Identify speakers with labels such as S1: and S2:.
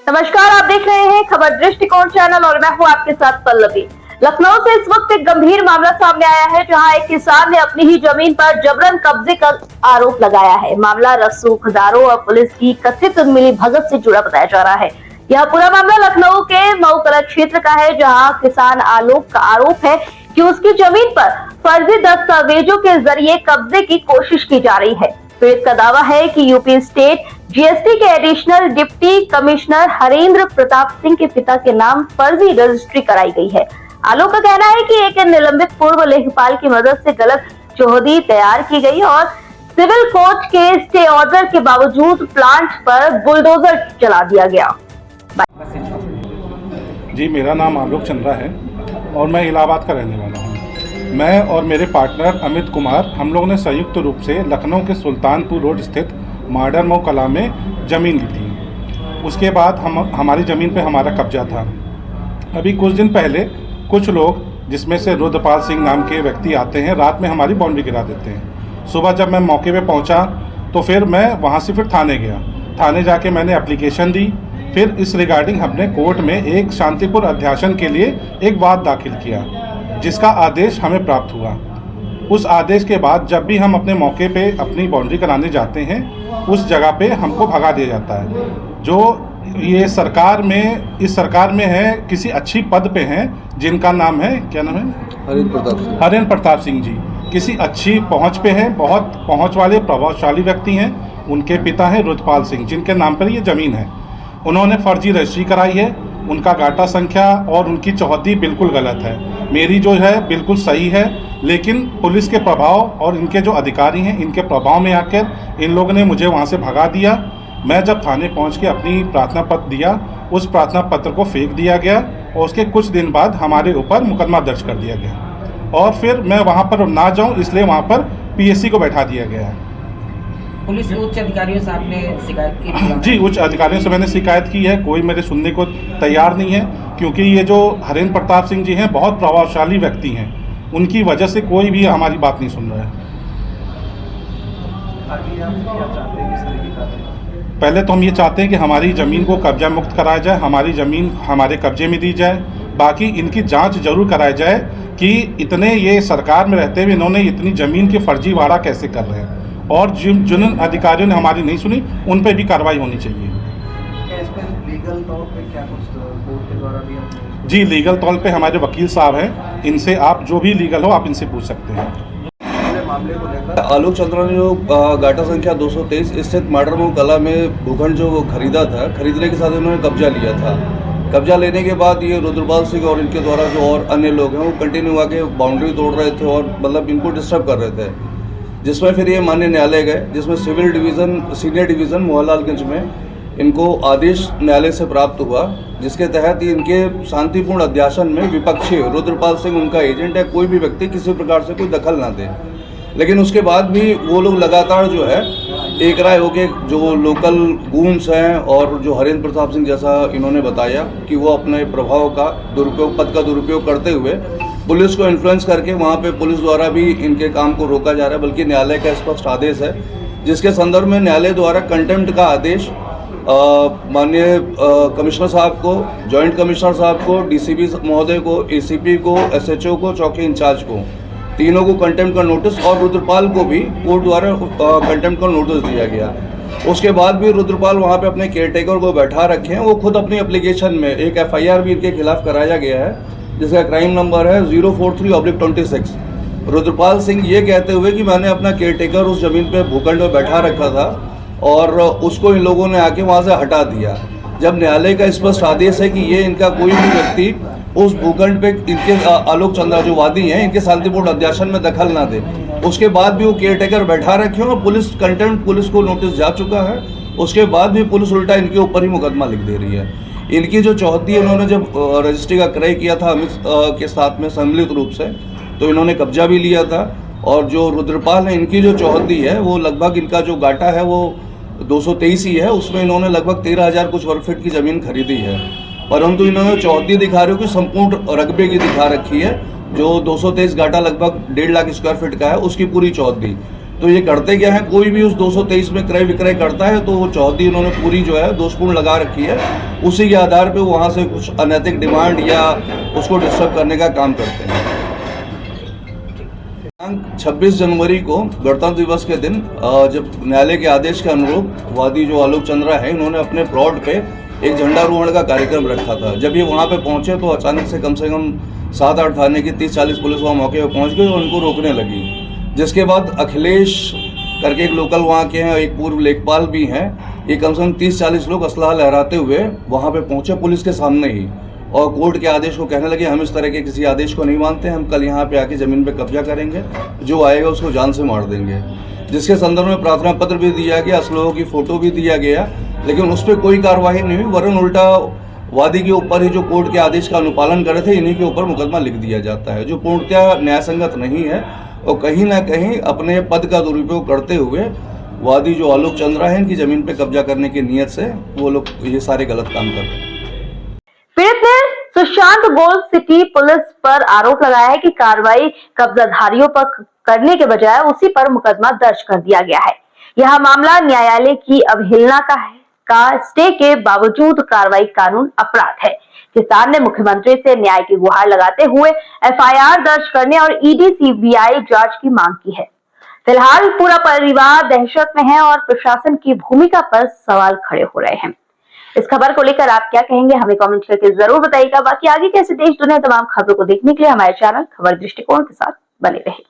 S1: नमस्कार, आप देख रहे हैं खबर दृष्टिकोण चैनल और मैं हूं आपके साथ पल्लवी। लखनऊ से इस वक्त एक गंभीर मामला सामने आया है, जहां एक किसान ने अपनी ही जमीन पर जबरन कब्जे का आरोप लगाया है। मामला रसूखदारों और पुलिस की कथित मिलीभगत से जुड़ा बताया जा रहा है। यह पूरा मामला लखनऊ के मऊ कला क्षेत्र का है, जहाँ किसान आलोक का आरोप है कि उसकी जमीन पर फर्जी दस्तावेजों के जरिए कब्जे की कोशिश की जा रही है। पीड़ित का दावा है कि यूपी स्टेट जीएसटी के additional deputy commissioner Harendra Pratap Singh के पिता के नाम फर्जी रजिस्ट्री कराई गई है। आलोक का कहना है कि एक निलंबित पूर्व लेखपाल की मदद से गलत चौहदी तैयार की गई और सिविल कोर्ट के स्टे ऑर्डर के बावजूद प्लांट पर बुलडोजर चला दिया गया।
S2: जी, मेरा नाम आलोक चंद्रा है और मैं इलाहाबाद का रहने वाला हूँ। मैं और मेरे पार्टनर अमित कुमार हम लोगों ने संयुक्त रूप से लखनऊ के सुल्तानपुर रोड स्थित मॉडर्न मऊ कला में ज़मीन ली थी। उसके बाद हमारी ज़मीन पे हमारा कब्जा था। अभी कुछ दिन पहले कुछ लोग, जिसमें से रुद्रपाल सिंह नाम के व्यक्ति आते हैं, रात में हमारी बाउंड्री गिरा देते हैं। सुबह जब मैं मौके पे पहुंचा तो फिर मैं वहां से फिर थाने गया। थाने जाके मैंने एप्लीकेशन दी। फिर इस रिगार्डिंग हमने कोर्ट में एक शांतिपूर्ण अध्यासन के लिए एक वाद दाखिल किया, जिसका आदेश हमें प्राप्त हुआ। उस आदेश के बाद जब भी हम अपने मौके पे अपनी बाउंड्री कराने जाते हैं, उस जगह पे हमको भगा दिया जाता है। जो ये इस सरकार में है, किसी अच्छी पद पे हैं, जिनका नाम है, क्या नाम है, हरेंद्र प्रताप सिंह जी। किसी अच्छी पहुंच पे हैं, बहुत पहुंच वाले प्रभावशाली व्यक्ति हैं। उनके पिता हैं रुद्रपाल सिंह, जिनके नाम पर ये ज़मीन है। उन्होंने फर्जी रजिस्ट्री कराई है। उनका गाटा संख्या और उनकी चौहद्दी बिल्कुल गलत है। मेरी जो है बिल्कुल सही है, लेकिन पुलिस के प्रभाव और इनके जो अधिकारी हैं, इनके प्रभाव में आकर इन लोगों ने मुझे वहाँ से भगा दिया। मैं जब थाने पहुँच के अपनी प्रार्थना पत्र दिया, उस प्रार्थना पत्र को फेंक दिया गया और उसके कुछ दिन बाद हमारे ऊपर मुकदमा दर्ज कर दिया गया। और फिर मैं वहाँ पर ना जाऊँ, इसलिए वहाँ पर पीएससी को बैठा दिया गया है।
S3: पुलिस उच्च अधिकारियों से आपने शिकायत की?
S2: जी, उच्च अधिकारियों से मैंने शिकायत की है। कोई मेरे सुनने को तैयार नहीं है, क्योंकि ये जो हरेंद्र प्रताप सिंह जी हैं बहुत प्रभावशाली व्यक्ति हैं। उनकी वजह से कोई भी हमारी बात नहीं सुन रहा है। पहले तो हम ये चाहते हैं कि हमारी ज़मीन को कब्जा मुक्त कराया जाए, हमारी ज़मीन हमारे कब्जे में दी जाए। बाकी इनकी जांच जरूर कराई जाए कि इतने ये सरकार में रहते हुए इन्होंने इतनी ज़मीन की फर्जीवाड़ा कैसे कर रहे हैं, और जिन अधिकारियों ने हमारी नहीं सुनी उन पर भी कार्रवाई होनी चाहिए।
S4: इस पर लीगल तौर पे क्या कुछ कोर्ट के द्वारा भी?
S2: जी, लीगल तौर पे हमारे वकील साहब हैं, इनसे आप जो भी लीगल हो आप इनसे पूछ सकते हैं।
S4: मामले को लेकर
S5: आलोक चंद्रा ने जो गाटा संख्या 223 स्थित मॉडर्न मऊ कला में भूखंड जो वो खरीदा था, खरीदने के साथ उन्होंने कब्जा लिया था। कब्जा लेने के बाद ये रुद्रपाल सिंह और इनके द्वारा जो और अन्य लोग हैं वो कंटिन्यू आके बाउंड्री तोड़ रहे थे और मतलब इनको डिस्टर्ब कर रहे थे, जिसमें फिर ये माननीय न्यायालय गए, जिसमें civil division senior division Mohanlalganj में इनको आदेश न्यायालय से प्राप्त हुआ, जिसके तहत इनके शांतिपूर्ण अध्यासन में विपक्षी रुद्रपाल सिंह उनका एजेंट है, कोई भी व्यक्ति किसी प्रकार से कोई दखल ना दे। लेकिन उसके बाद भी वो लोग लगातार जो है एक राय होके जो लोकल गूंस हैं और जो हरेंद्र प्रताप सिंह जैसा इन्होंने बताया कि वो अपने प्रभाव का दुरुपयोग, पद का दुरुपयोग करते हुए पुलिस को इन्फ्लुएंस करके वहाँ पे पुलिस द्वारा भी इनके काम को रोका जा रहा है। बल्कि न्यायालय का स्पष्ट आदेश है, जिसके संदर्भ में न्यायालय द्वारा कंटेम्प्ट का आदेश माननीय कमिश्नर साहब को, जॉइंट कमिश्नर साहब को, डीसीपी महोदय को, एसीपी को, एसएचओ को, चौकी इंचार्ज को, तीनों को कंटेम्प्ट का नोटिस और रुद्रपाल को भी कोर्ट द्वारा कंटेम्प्ट का नोटिस दिया गया। उसके बाद भी रुद्रपाल वहाँ पे अपने केयरटेकर को बैठा रखे हैं। वो खुद अपनी एप्लीकेशन में एक एफआईआर भी इनके खिलाफ कराया गया है, जिसका क्राइम नंबर है 043/26। रुद्रपाल सिंह ये कहते हुए कि मैंने अपना केयरटेकर उस ज़मीन पे भूखंड में बैठा रखा था और उसको इन लोगों ने आके वहाँ से हटा दिया। जब न्यायालय का स्पष्ट आदेश है कि ये इनका कोई भी व्यक्ति उस भूखंड पे इनके आलोक चंद्रा जो वादी हैं, इनके शांतिपूर्ण अध्यासन में दखल ना दे, उसके बाद भी वो केयरटेकर बैठा रखे और पुलिस कंटेम्प्ट पुलिस को नोटिस जा चुका है। उसके बाद भी पुलिस उल्टा इनके ऊपर ही मुकदमा लिख दे रही है। इनकी जो चौहद्दी इन्होंने जब रजिस्ट्री का क्रय किया था अमित के साथ में सम्मिलित रूप से, तो इन्होंने कब्जा भी लिया था। और जो रुद्रपाल है, इनकी जो चौहद्दी है वो लगभग, इनका जो गाटा है वो 223 ही है, उसमें इन्होंने लगभग 13,000 कुछ वर्ग फीट की ज़मीन खरीदी है। परंतु इन्होंने चौहद्दी दिखा रहे हो कि संपूर्ण रकबे की दिखा रखी है, जो 223 गाटा लगभग 1.5 लाख स्क्वायर फीट का है, उसकी पूरी चौहद्दी। तो ये करते क्या है, कोई भी उस 223 में क्रय विक्रय करता है तो वो चौहदी इन्होंने पूरी जो है दोषपूर्ण लगा रखी है, उसी के आधार पे वहाँ से कुछ अनैतिक डिमांड या उसको डिस्टर्ब करने का काम करते हैं। 26 जनवरी को गणतंत्र दिवस के दिन जब न्यायालय के आदेश के अनुरूप वादी जो आलोक चंद्रा है, इन्होंने अपने प्लॉट पे एक झंडारोहण का कार्यक्रम रखा था। जब ये वहाँ पे पहुँचे तो अचानक से कम 7-8 थाने की 30-40 पुलिस वहाँ मौके पे पहुँच गई और उनको रोकने लगी। जिसके बाद अखिलेश करके एक लोकल वहाँ के हैं, एक पूर्व लेखपाल भी हैं, ये कम से कम 30-40 लोग असलाह लहराते हुए वहाँ पे पहुँचे पुलिस के सामने ही, और कोर्ट के आदेश को कहने लगे हम इस तरह के किसी आदेश को नहीं मानते, हम कल यहाँ पे आके ज़मीन पे कब्जा करेंगे, जो आएगा उसको जान से मार देंगे। जिसके संदर्भ में प्रार्थना पत्र भी दिया गया, असलों की फ़ोटो भी दिया गया, लेकिन उस पर कोई कार्रवाई नहीं हुई, वरन उल्टा वादी के ऊपर ही जो कोर्ट के आदेश का अनुपालन करे थे, इन्हीं के ऊपर मुकदमा लिख दिया जाता है, जो पूर्णतः न्यायसंगत नहीं है। और कहीं ना कहीं अपने पद का दुरुपयोग करते हुए वादी जो आलोक चंद्रा है, इनकी ज़मीन पे कब्जा करने की नीयत से वो लोग ये सारे गलत काम कर रहे हैं।
S1: पीड़ित ने सुशांत गोल्ड सिटी पुलिस पर आरोप लगाया है कि कार्रवाई कब्जाधारियों पर करने के बजाय उसी पर मुकदमा दर्ज कर दिया गया है। यह मामला न्यायालय की अवहेलना का स्टे के बावजूद कार्रवाई कानून अपराध है। किसान ने मुख्यमंत्री से न्याय की गुहार लगाते हुए एफआईआर दर्ज करने और ईडी सीबीआई जांच की मांग की है। फिलहाल पूरा परिवार दहशत में है और प्रशासन की भूमिका पर सवाल खड़े हो रहे हैं। इस खबर को लेकर आप क्या कहेंगे, हमें कमेंट करके जरूर बताइएगा। बाकी आगे कैसे देश दुनिया तमाम खबरों को देखने के लिए हमारे चैनल खबर दृष्टिकोण के साथ बने रहें।